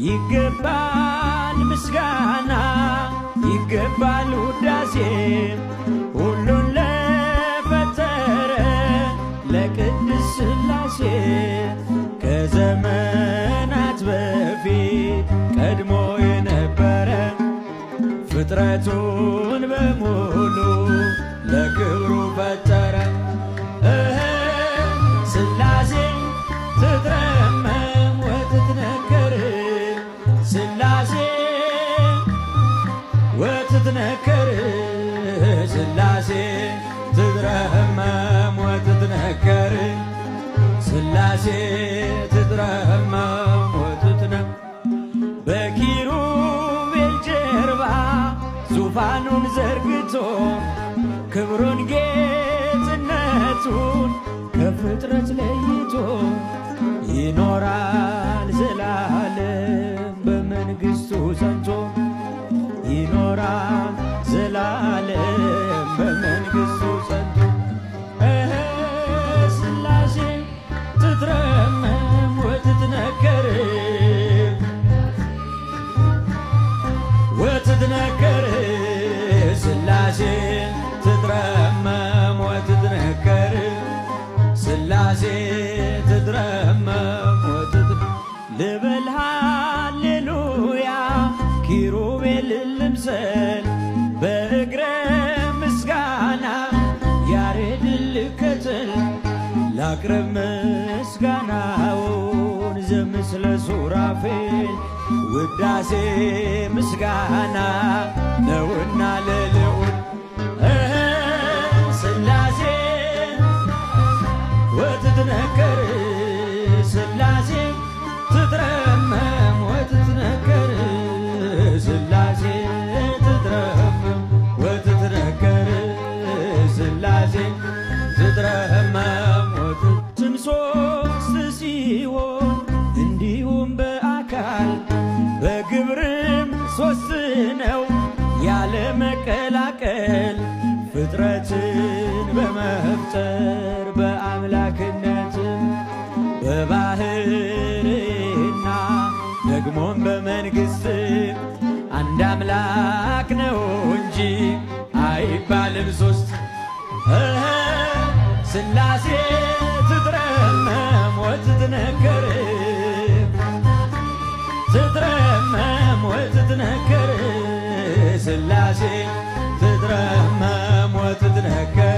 ይገባል ምስጋና ይገባል ውዳሴ ሁሉን ለፈጠረ ለቅድስት ሥላሴ ከዘመናት በፊት ቀድሞ የነበረ ፍጥረቱን በሙሉ ለክብሩ ፈጠረ። ሥላሴ ትትረመም ወትትነከር ሥላሴ ወትትነከር ሥላሴ ትትረመም ወትትነከር ሥላሴ ትትረመም ወትትነከር በኪሩቤል ጀርባ ዙፋኑን ዘርግቶ ክብሩን ጌትነቱን ከፍጥረት ለይቶ ይኖራል ዘላለም በመንግሥቱ ጸንቶ ይኖራል ዘላለም በመንግሥቱ ጸንቶ ሥላሴ ትትረመም ወትትነከር ወትትነከር ሥላሴ ትትረመም ወትትነከር ሥላሴ ትትረመም ልበል ሃሌሉያ ኪሩቤልን ልምሰል በእግረ ምስጋና ያሬድን ልከተል ላቅርብ ምስጋናውን ዘምስለ ሱራፌል ውዳሴ ምስጋና ነውና ለልዑል ሥላሴ ወትትነከር ሥላሴ ትትረመም ወትትነከር ሥላሴ ትትረመም ወትትነከር ሥላሴ ትትረመም ወትትም ሦስት ሲሆን እንዲሁም በአካል በግብርም ሦስት ነው ያለ መቀላቀል ፍጥረትን በመፍጠር በአምላክነትም በባህርና ደግሞም በመንግሥት አንድ አምላክ ነው እንጂ አይባልም ሦስት ሥላሴ ትትረመም ወትትነከር ትትረመም ወትትነከር ሥላሴ ትትረመም ወትትነከር